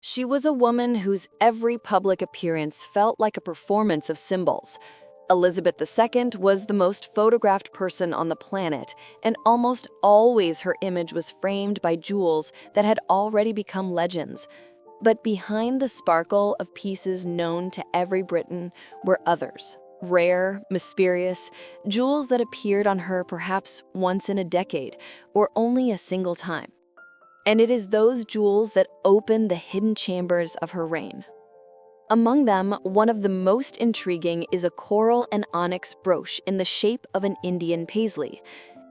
She was a woman whose every public appearance felt like a performance of symbols. Elizabeth II was the most photographed person on the planet, and almost always her image was framed by jewels that had already become legends. But behind the sparkle of pieces known to every Briton were others, rare, mysterious, jewels that appeared on her perhaps once in a decade, or only a single time. And it is those jewels that open the hidden chambers of her reign. Among them, one of the most intriguing is a coral and onyx brooch in the shape of an Indian paisley.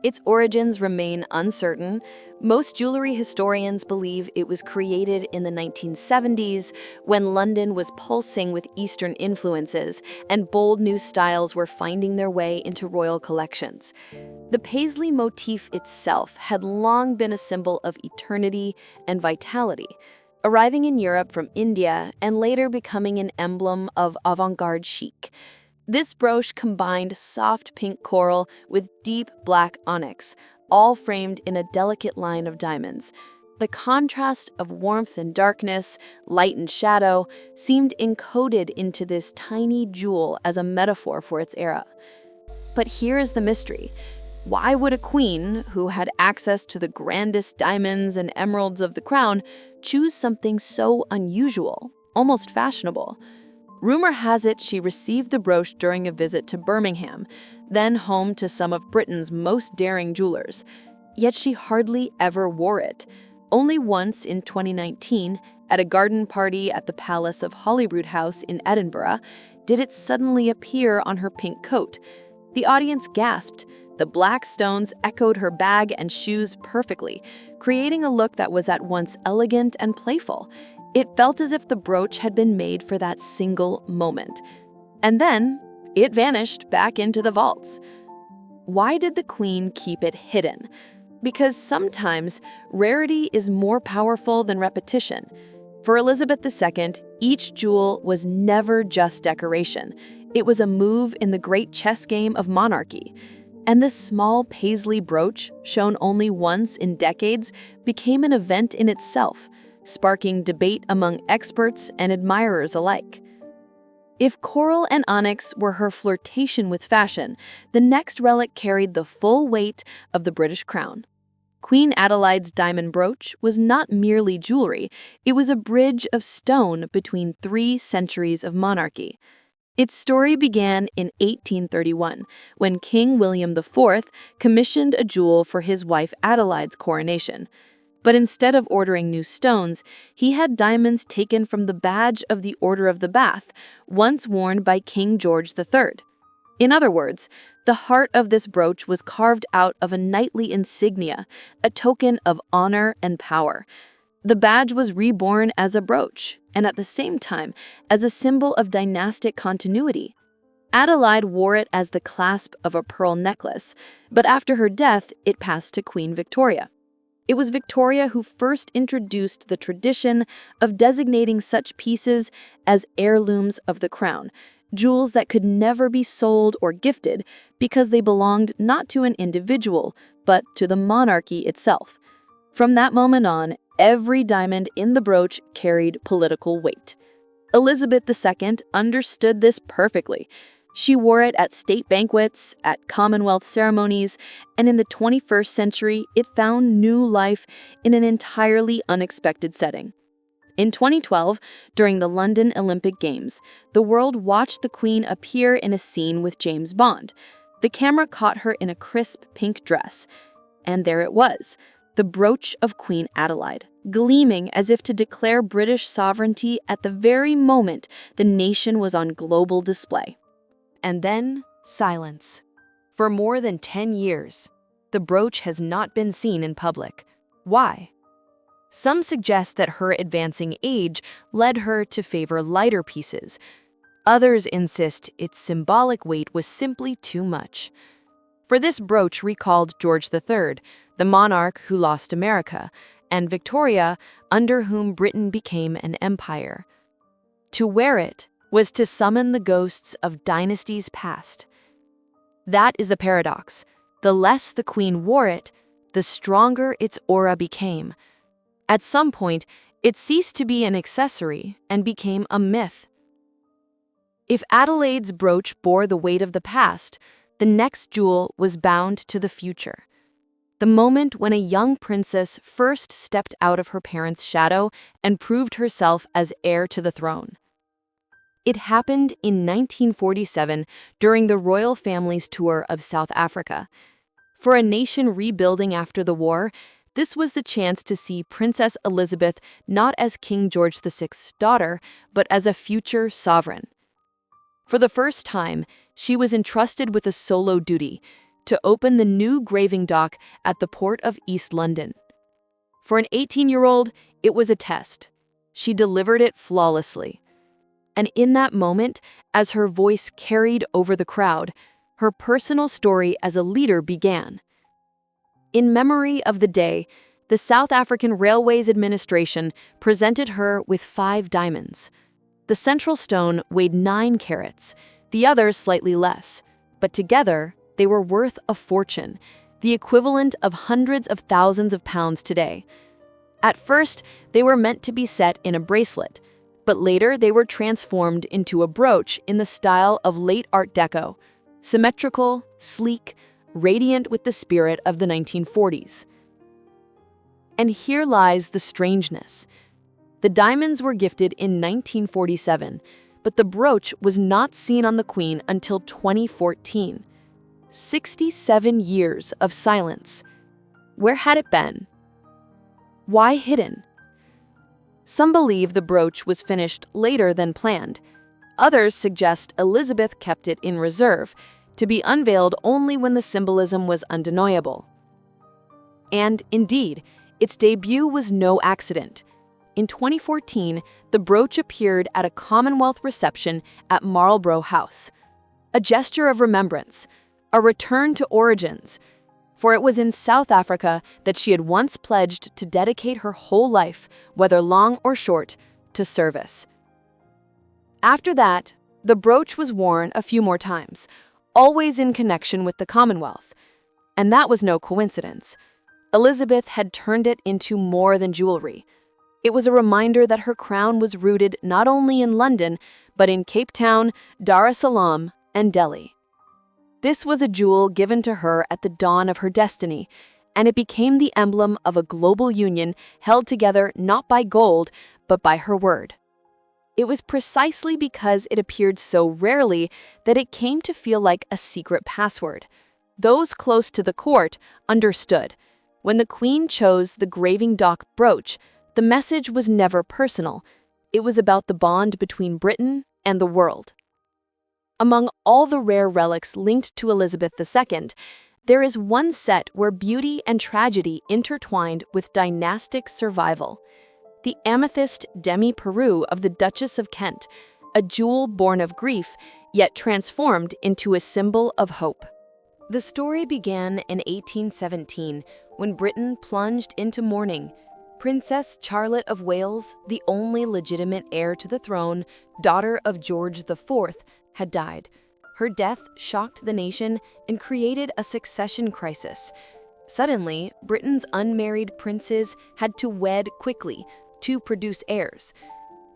Its origins remain uncertain. Most jewelry historians believe it was created in the 1970s when London was pulsing with Eastern influences and bold new styles were finding their way into royal collections. The paisley motif itself had long been a symbol of eternity and vitality, arriving in Europe from India and later becoming an emblem of avant-garde chic. This brooch combined soft pink coral with deep black onyx, all framed in a delicate line of diamonds. The contrast of warmth and darkness, light and shadow, seemed encoded into this tiny jewel as a metaphor for its era. But here is the mystery. Why would a queen, who had access to the grandest diamonds and emeralds of the crown, choose something so unusual, almost fashionable? Rumor has it she received the brooch during a visit to Birmingham, then home to some of Britain's most daring jewelers. Yet she hardly ever wore it. Only once in 2019, at a garden party at the Palace of Holyrood House in Edinburgh, did it suddenly appear on her pink coat. The audience gasped. The black stones echoed her bag and shoes perfectly, creating a look that was at once elegant and playful. It felt as if the brooch had been made for that single moment. And then, it vanished back into the vaults. Why did the queen keep it hidden? Because sometimes rarity is more powerful than repetition. For Elizabeth II, each jewel was never just decoration. It was a move in the great chess game of monarchy. And this small paisley brooch, shown only once in decades, became an event in itself, sparking debate among experts and admirers alike. If coral and onyx were her flirtation with fashion, the next relic carried the full weight of the British crown. Queen Adelaide's diamond brooch was not merely jewelry, it was a bridge of stone between 3 centuries of monarchy. Its story began in 1831, when King William IV commissioned a jewel for his wife Adelaide's coronation. But instead of ordering new stones, he had diamonds taken from the badge of the Order of the Bath, once worn by King George III. In other words, the heart of this brooch was carved out of a knightly insignia, a token of honor and power. The badge was reborn as a brooch, and at the same time, as a symbol of dynastic continuity. Adelaide wore it as the clasp of a pearl necklace, but after her death, it passed to Queen Victoria. It was Victoria who first introduced the tradition of designating such pieces as heirlooms of the crown, jewels that could never be sold or gifted because they belonged not to an individual, but to the monarchy itself. From that moment on, every diamond in the brooch carried political weight. Elizabeth II understood this perfectly. She wore it at state banquets, at Commonwealth ceremonies, and in the 21st century, it found new life in an entirely unexpected setting. In 2012, during the London Olympic Games, the world watched the Queen appear in a scene with James Bond. The camera caught her in a crisp pink dress. And there it was, the brooch of Queen Adelaide, gleaming as if to declare British sovereignty at the very moment the nation was on global display. And then, silence. For more than 10 years, the brooch has not been seen in public. Why? Some suggest that her advancing age led her to favor lighter pieces. Others insist its symbolic weight was simply too much. For this brooch recalled George III, the monarch who lost America, and Victoria, under whom Britain became an empire. To wear it was to summon the ghosts of dynasties past. That is the paradox. The less the Queen wore it, the stronger its aura became. At some point, It ceased to be an accessory and became a myth. If Adelaide's brooch bore the weight of the past, the next jewel was bound to the future. The moment when a young princess first stepped out of her parents' shadow and proved herself as heir to the throne. It happened in 1947 during the royal family's tour of South Africa. For a nation rebuilding after the war, this was the chance to see Princess Elizabeth not as King George VI's daughter, but as a future sovereign. For the first time, she was entrusted with a solo duty to open the new graving dock at the port of East London. For an 18-year-old, it was a test. She delivered it flawlessly. And in that moment, as her voice carried over the crowd, her personal story as a leader began. In memory of the day, the South African Railways Administration presented her with 5 diamonds. The central stone weighed 9 carats, the others slightly less, but together they were worth a fortune, the equivalent of hundreds of thousands of pounds today. At first, they were meant to be set in a bracelet, but later they were transformed into a brooch in the style of late Art Deco, symmetrical, sleek, radiant with the spirit of the 1940s. And here lies the strangeness. The diamonds were gifted in 1947, but the brooch was not seen on the Queen until 2014. 67 years of silence. Where had it been? Why hidden? Some believe the brooch was finished later than planned. Others suggest Elizabeth kept it in reserve, to be unveiled only when the symbolism was undeniable. And indeed, its debut was no accident. In 2014, the brooch appeared at a Commonwealth reception at Marlborough House. A gesture of remembrance, a return to origins, for it was in South Africa that she had once pledged to dedicate her whole life, whether long or short, to service. After that, the brooch was worn a few more times, always in connection with the Commonwealth. And that was no coincidence. Elizabeth had turned it into more than jewelry. It was a reminder that her crown was rooted not only in London, but in Cape Town, Dar es Salaam, and Delhi. This was a jewel given to her at the dawn of her destiny, and it became the emblem of a global union held together not by gold, but by her word. It was precisely because it appeared so rarely that it came to feel like a secret password. Those close to the court understood. When the Queen chose the graving dock brooch, the message was never personal. It was about the bond between Britain and the world. Among all the rare relics linked to Elizabeth II, there is one set where beauty and tragedy intertwined with dynastic survival. The amethyst demi-Peru of the Duchess of Kent, a jewel born of grief, yet transformed into a symbol of hope. The story began in 1817, when Britain plunged into mourning. Princess Charlotte of Wales, the only legitimate heir to the throne, daughter of George IV, had died. Her death shocked the nation and created a succession crisis. Suddenly, Britain's unmarried princes had to wed quickly to produce heirs.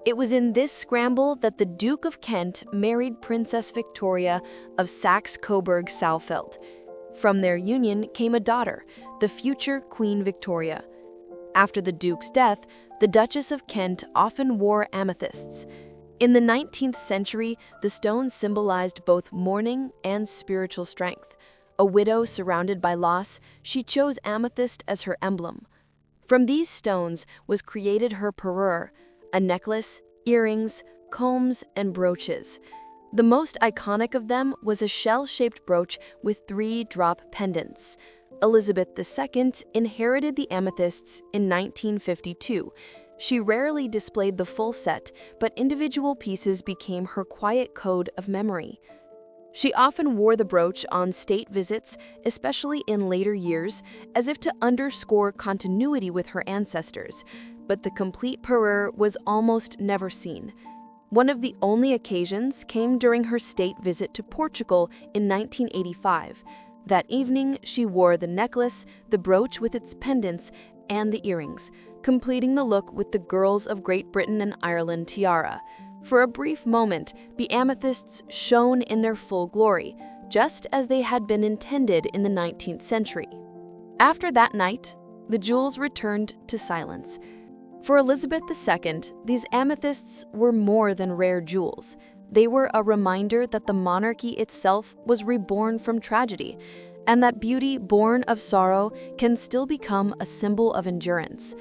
It was in this scramble that the Duke of Kent married Princess Victoria of Saxe-Coburg-Saalfeld. From their union came a daughter, the future Queen Victoria. After the Duke's death, the Duchess of Kent often wore amethysts. In the 19th century, the stone symbolized both mourning and spiritual strength. A widow surrounded by loss, she chose amethyst as her emblem. From these stones was created her parure, a necklace, earrings, combs, and brooches. The most iconic of them was a shell-shaped brooch with 3 drop pendants. Elizabeth II inherited the amethysts in 1952. She rarely displayed the full set, but individual pieces became her quiet code of memory. She often wore the brooch on state visits, especially in later years, as if to underscore continuity with her ancestors, but the complete parure was almost never seen. One of the only occasions came during her state visit to Portugal in 1985. That evening, she wore the necklace, the brooch with its pendants, and the earrings. completing the look with the Girls of Great Britain and Ireland tiara. For a brief moment, the amethysts shone in their full glory, just as they had been intended in the 19th century. After that night, the jewels returned to silence. For Elizabeth II, these amethysts were more than rare jewels. They were a reminder that the monarchy itself was reborn from tragedy, and that beauty born of sorrow can still become a symbol of endurance.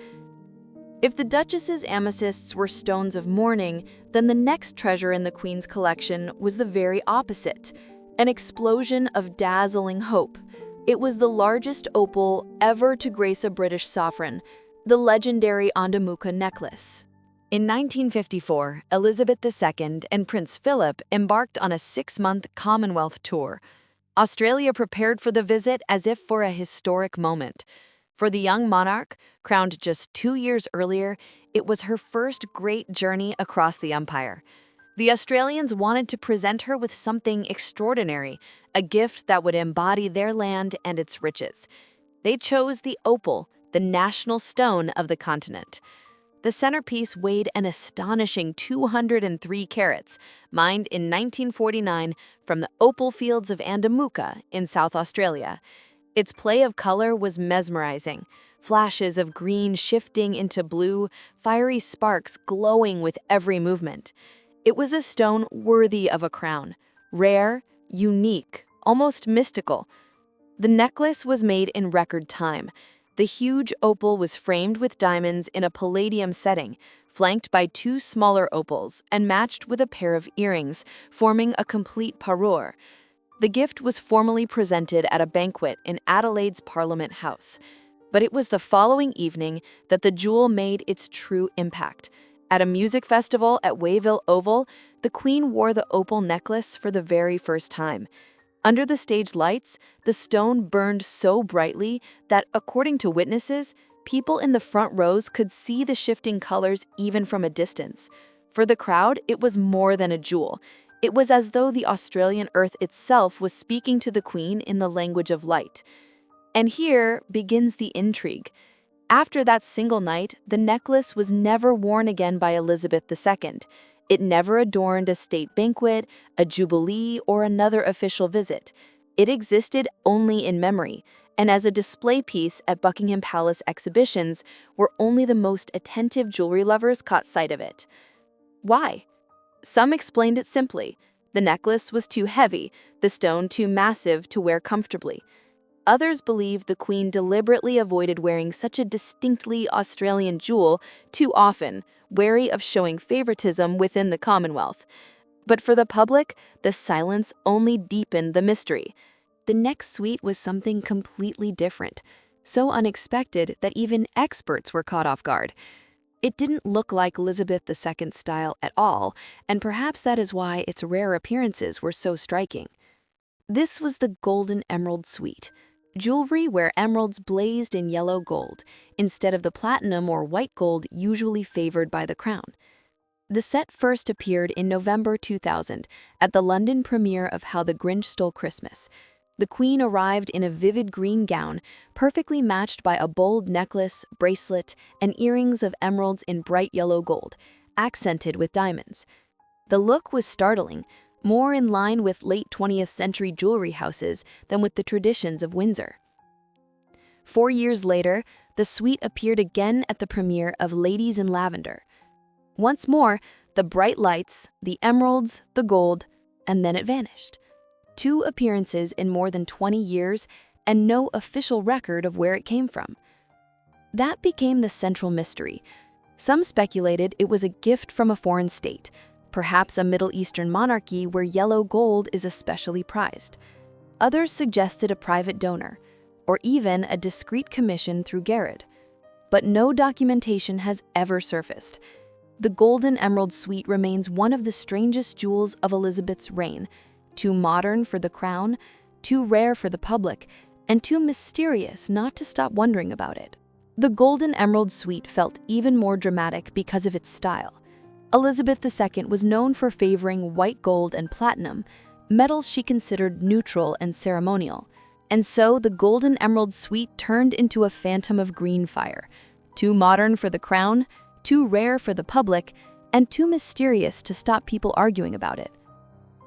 If the Duchess's amethysts were stones of mourning, then the next treasure in the Queen's collection was the very opposite, an explosion of dazzling hope. It was the largest opal ever to grace a British sovereign, the legendary Andamuka necklace. In 1954, Elizabeth II and Prince Philip embarked on a 6-month Commonwealth tour. Australia prepared for the visit as if for a historic moment. For the young monarch, crowned just 2 years earlier, it was her first great journey across the empire. The Australians wanted to present her with something extraordinary, a gift that would embody their land and its riches. They chose the opal, the national stone of the continent. The centerpiece weighed an astonishing 203 carats, mined in 1949 from the opal fields of Andamuka in South Australia. Its play of color was mesmerizing, flashes of green shifting into blue, fiery sparks glowing with every movement. It was a stone worthy of a crown, rare, unique, almost mystical. The necklace was made in record time. The huge opal was framed with diamonds in a palladium setting, flanked by 2 smaller opals and matched with a pair of earrings, forming a complete parure. The gift was formally presented at a banquet in Adelaide's Parliament House. But it was the following evening that the jewel made its true impact. At a music festival at Wayville Oval, the Queen wore the opal necklace for the very first time. Under the stage lights, the stone burned so brightly that, according to witnesses, people in the front rows could see the shifting colors even from a distance. For the crowd, it was more than a jewel. It was as though the Australian earth itself was speaking to the Queen in the language of light. And here begins the intrigue. After that single night, the necklace was never worn again by Elizabeth II. It never adorned a state banquet, a jubilee, or another official visit. It existed only in memory, and as a display piece at Buckingham Palace exhibitions, where only the most attentive jewelry lovers caught sight of it. Why? Some explained it simply. The necklace was too heavy, the stone too massive to wear comfortably. Others believed the Queen deliberately avoided wearing such a distinctly Australian jewel too often, wary of showing favoritism within the Commonwealth. But for the public, the silence only deepened the mystery. The next suite was something completely different, so unexpected that even experts were caught off guard. It didn't look like Elizabeth II's style at all, and perhaps that is why its rare appearances were so striking. This was the Golden Emerald Suite, jewelry where emeralds blazed in yellow gold, instead of the platinum or white gold usually favored by the crown. The set first appeared in November 2000 at the London premiere of How the Grinch Stole Christmas. The Queen arrived in a vivid green gown, perfectly matched by a bold necklace, bracelet, and earrings of emeralds in bright yellow gold, accented with diamonds. The look was startling, more in line with late 20th century jewelry houses than with the traditions of Windsor. 4 years later, the suite appeared again at the premiere of Ladies in Lavender. Once more, the bright lights, the emeralds, the gold, and then it vanished. 2 appearances in more than 20 years, and no official record of where it came from. That became the central mystery. Some speculated it was a gift from a foreign state, perhaps a Middle Eastern monarchy where yellow gold is especially prized. Others suggested a private donor, or even a discreet commission through Garrett. But no documentation has ever surfaced. The Golden Emerald Suite remains one of the strangest jewels of Elizabeth's reign, too modern for the crown, too rare for the public, and too mysterious not to stop wondering about it. The Golden Emerald Suite felt even more dramatic because of its style. Elizabeth II was known for favoring white gold and platinum, metals she considered neutral and ceremonial, and so the Golden Emerald Suite turned into a phantom of green fire. Too modern for the crown, too rare for the public, and too mysterious to stop people arguing about it.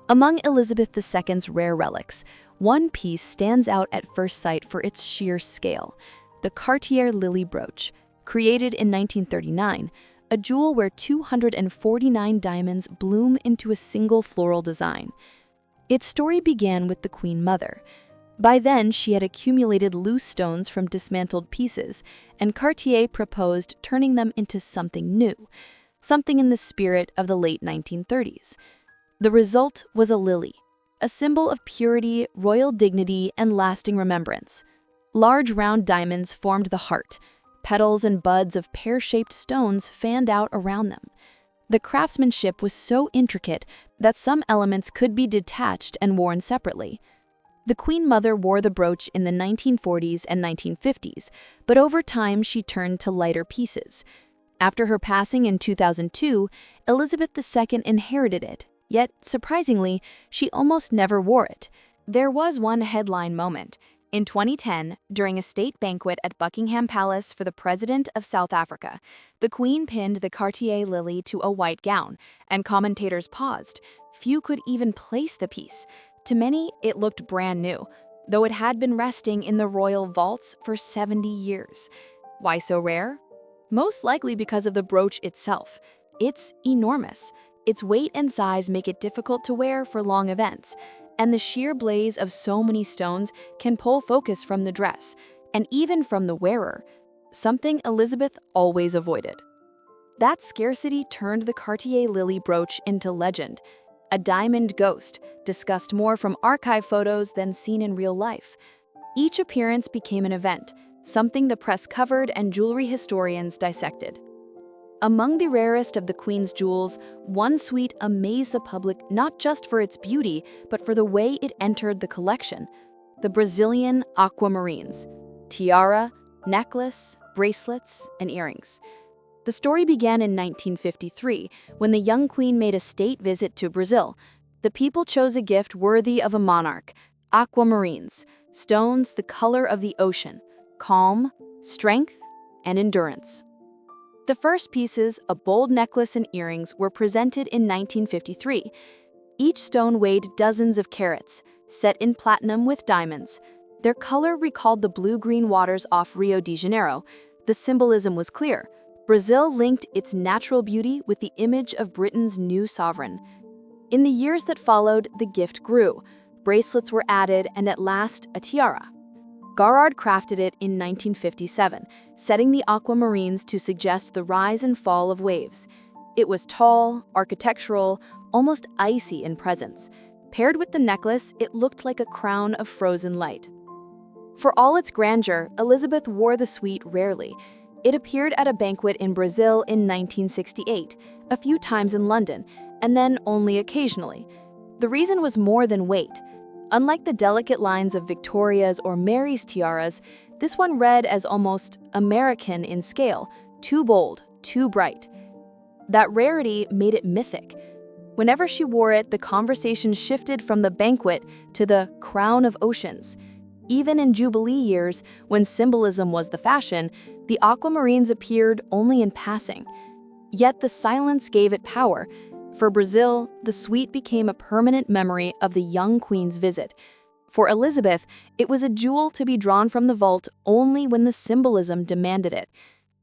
Among Elizabeth II's rare relics, one piece stands out at first sight for its sheer scale: the Cartier lily brooch, created in 1939, a jewel where 249 diamonds bloom into a single floral design. Its story began with the Queen Mother. By then, she had accumulated loose stones from dismantled pieces, and Cartier proposed turning them into something new, something in the spirit of the late 1930s. The result was a lily, a symbol of purity, royal dignity, and lasting remembrance. Large round diamonds formed the heart. Petals and buds of pear-shaped stones fanned out around them. The craftsmanship was so intricate that some elements could be detached and worn separately. The Queen Mother wore the brooch in the 1940s and 1950s, but over time she turned to lighter pieces. After her passing in 2002, Elizabeth II inherited it, yet, surprisingly, she almost never wore it. There was one headline moment. In 2010, during a state banquet at Buckingham Palace for the President of South Africa, the Queen pinned the Cartier lily to a white gown, and commentators paused. Few could even place the piece. To many, it looked brand new, though it had been resting in the royal vaults for 70 years. Why so rare? Most likely because of the brooch itself. It's enormous. Its weight and size make it difficult to wear for long events, and the sheer blaze of so many stones can pull focus from the dress, and even from the wearer, something Elizabeth always avoided. That scarcity turned the Cartier lily brooch into legend, a diamond ghost, discussed more from archive photos than seen in real life. Each appearance became an event, something the press covered and jewelry historians dissected. Among the rarest of the Queen's jewels, one suite amazed the public not just for its beauty, but for the way it entered the collection: the Brazilian aquamarines, tiara, necklace, bracelets, and earrings. The story began in 1953, when the young queen made a state visit to Brazil. The people chose a gift worthy of a monarch: aquamarines, stones the color of the ocean, calm, strength, and endurance. The first pieces, a bold necklace and earrings, were presented in 1953. Each stone weighed dozens of carats, set in platinum with diamonds. Their color recalled the blue-green waters off Rio de Janeiro. The symbolism was clear. Brazil linked its natural beauty with the image of Britain's new sovereign. In the years that followed, the gift grew. Bracelets were added, and at last, a tiara. Garrard crafted it in 1957, setting the aquamarines to suggest the rise and fall of waves. It was tall, architectural, almost icy in presence. Paired with the necklace, it looked like a crown of frozen light. For all its grandeur, Elizabeth wore the suite rarely. It appeared at a banquet in Brazil in 1968, a few times in London, and then only occasionally. The reason was more than weight. Unlike the delicate lines of Victoria's or Mary's tiaras, this one read as almost American in scale, too bold, too bright. That rarity made it mythic. Whenever she wore it, the conversation shifted from the banquet to the crown of oceans. Even in Jubilee years, when symbolism was the fashion, the aquamarines appeared only in passing. Yet the silence gave it power. For Brazil, the suite became a permanent memory of the young queen's visit. For Elizabeth, it was a jewel to be drawn from the vault only when the symbolism demanded it.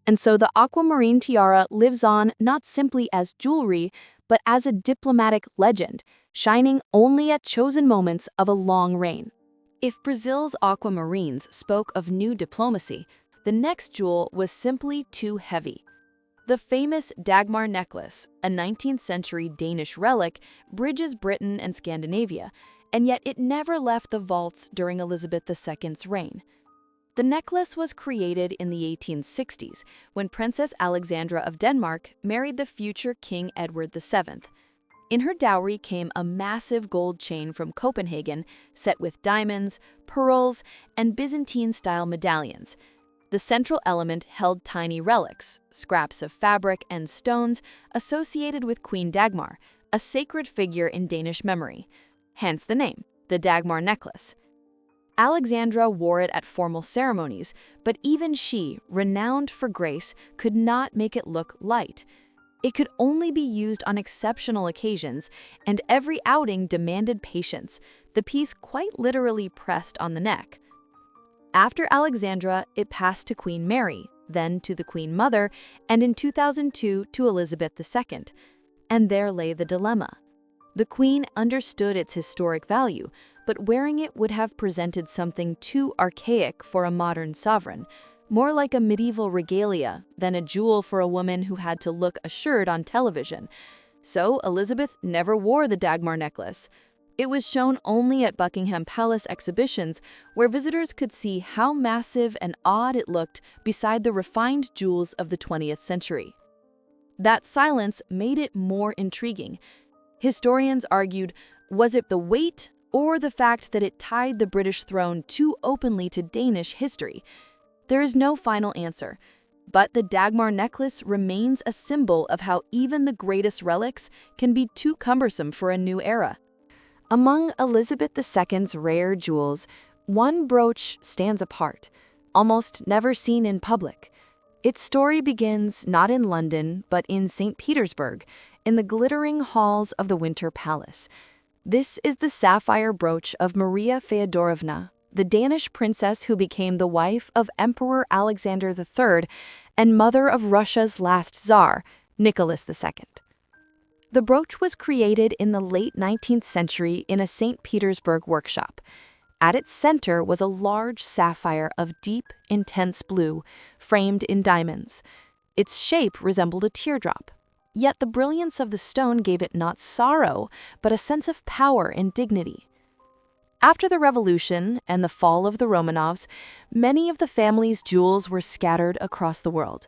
And so the aquamarine tiara lives on not simply as jewelry, but as a diplomatic legend, shining only at chosen moments of a long reign. If Brazil's aquamarines spoke of new diplomacy, the next jewel was simply too heavy. The famous Dagmar necklace, a 19th-century Danish relic, bridges Britain and Scandinavia, and yet it never left the vaults during Elizabeth II's reign. The necklace was created in the 1860s, when Princess Alexandra of Denmark married the future King Edward VII. In her dowry came a massive gold chain from Copenhagen, set with diamonds, pearls, and Byzantine-style medallions. The central element held tiny relics, scraps of fabric and stones associated with Queen Dagmar, a sacred figure in Danish memory. Hence the name, the Dagmar necklace. Alexandra wore it at formal ceremonies, but even she, renowned for grace, could not make it look light. It could only be used on exceptional occasions, and every outing demanded patience, the piece quite literally pressed on the neck. After Alexandra, it passed to Queen Mary, then to the Queen Mother, and in 2002 to Elizabeth II. And there lay the dilemma. The Queen understood its historic value, but wearing it would have presented something too archaic for a modern sovereign, more like a medieval regalia than a jewel for a woman who had to look assured on television. So Elizabeth never wore the Dagmar necklace. It was shown only at Buckingham Palace exhibitions, where visitors could see how massive and odd it looked beside the refined jewels of the 20th century. That silence made it more intriguing. Historians argued, was it the weight or the fact that it tied the British throne too openly to Danish history? There is no final answer, but the Dagmar necklace remains a symbol of how even the greatest relics can be too cumbersome for a new era. Among Elizabeth II's rare jewels, one brooch stands apart, almost never seen in public. Its story begins not in London, but in St. Petersburg, in the glittering halls of the Winter Palace. This is the sapphire brooch of Maria Feodorovna, the Danish princess who became the wife of Emperor Alexander III and mother of Russia's last Tsar, Nicholas II. The brooch was created in the late 19th century in a St. Petersburg workshop. At its center was a large sapphire of deep, intense blue, framed in diamonds. Its shape resembled a teardrop. Yet the brilliance of the stone gave it not sorrow, but a sense of power and dignity. After the Revolution and the fall of the Romanovs, many of the family's jewels were scattered across the world.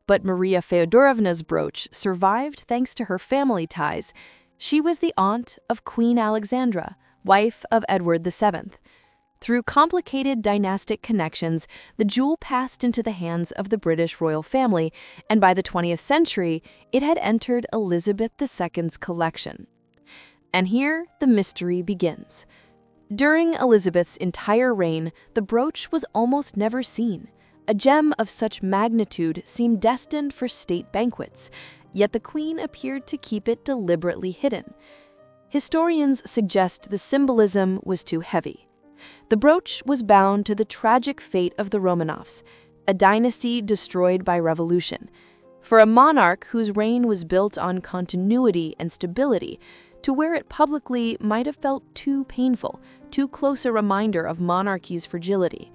But Maria Feodorovna's brooch survived thanks to her family ties. She was the aunt of Queen Alexandra, wife of Edward VII. Through complicated dynastic connections, the jewel passed into the hands of the British royal family, and by the 20th century, it had entered Elizabeth II's collection. And here, the mystery begins. During Elizabeth's entire reign, the brooch was almost never seen. A gem of such magnitude seemed destined for state banquets, yet the Queen appeared to keep it deliberately hidden. Historians suggest the symbolism was too heavy. The brooch was bound to the tragic fate of the Romanovs, a dynasty destroyed by revolution. For a monarch whose reign was built on continuity and stability, to wear it publicly might have felt too painful, too close a reminder of monarchy's fragility.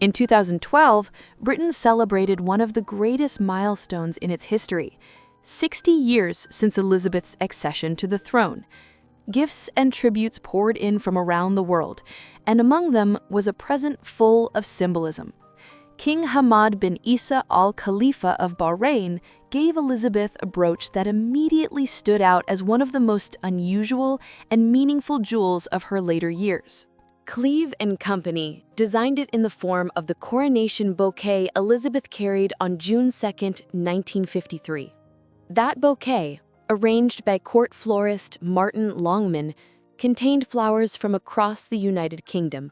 In 2012, Britain celebrated one of the greatest milestones in its history, 60 years since Elizabeth's accession to the throne. Gifts and tributes poured in from around the world, and among them was a present full of symbolism. King Hamad bin Isa al Khalifa of Bahrain gave Elizabeth a brooch that immediately stood out as one of the most unusual and meaningful jewels of her later years. Cleve & Company designed it in the form of the coronation bouquet Elizabeth carried on June 2, 1953. That bouquet, arranged by court florist Martin Longman, contained flowers from across the United Kingdom,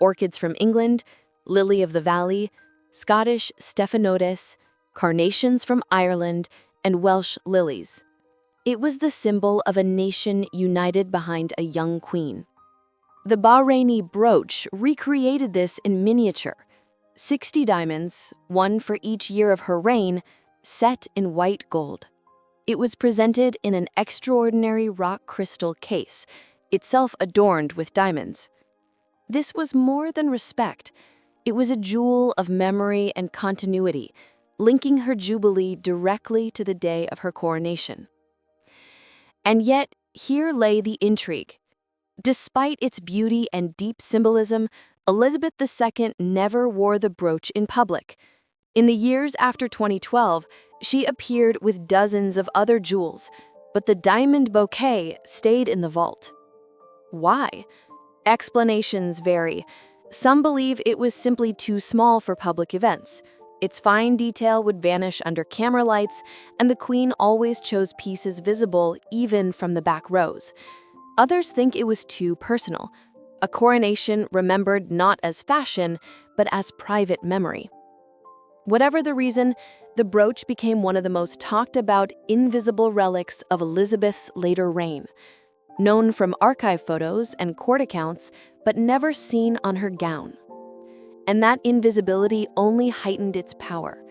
orchids from England, lily of the valley, Scottish stephanotis, carnations from Ireland, and Welsh lilies. It was the symbol of a nation united behind a young queen. The Bahraini brooch recreated this in miniature. 60 diamonds, one for each year of her reign, set in white gold. It was presented in an extraordinary rock crystal case, itself adorned with diamonds. This was more than respect. It was a jewel of memory and continuity, linking her jubilee directly to the day of her coronation. And yet, here lay the intrigue. Despite its beauty and deep symbolism, Elizabeth II never wore the brooch in public. In the years after 2012, she appeared with dozens of other jewels, but the diamond bouquet stayed in the vault. Why? Explanations vary. Some believe it was simply too small for public events. Its fine detail would vanish under camera lights, and the Queen always chose pieces visible even from the back rows. Others think it was too personal. a coronation remembered not as fashion, but as private memory. Whatever the reason, the brooch became one of the most talked about invisible relics of Elizabeth's later reign, known from archive photos and court accounts, but never seen on her gown. And that invisibility only heightened its power,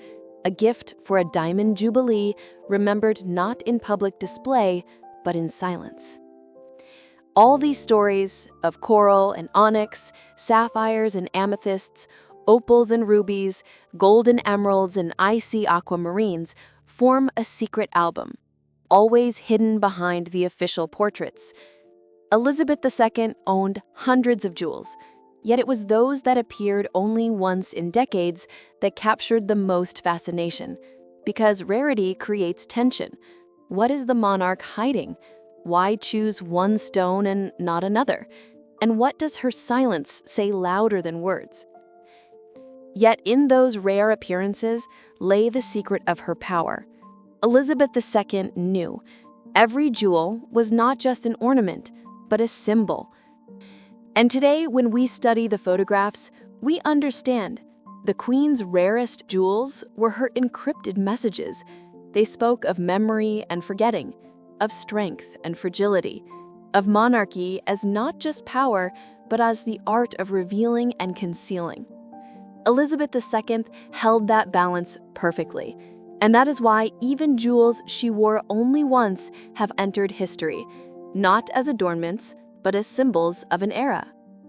a gift for a diamond jubilee remembered not in public display, but in silence. All these stories of coral and onyx, sapphires and amethysts, opals and rubies, gold and emeralds and icy aquamarines form a secret album, always hidden behind the official portraits. Elizabeth II owned hundreds of jewels, yet it was those that appeared only once in decades that captured the most fascination, because rarity creates tension. What is the monarch hiding? Why choose one stone and not another? And what does her silence say louder than words? Yet in those rare appearances lay the secret of her power. Elizabeth II knew every jewel was not just an ornament, but a symbol. And today, when we study the photographs, we understand the Queen's rarest jewels were her encrypted messages. They spoke of memory and forgetting, of strength and fragility, of monarchy as not just power, but as the art of revealing and concealing. Elizabeth II held that balance perfectly, and that is why even jewels she wore only once have entered history, not as adornments, but as symbols of an era.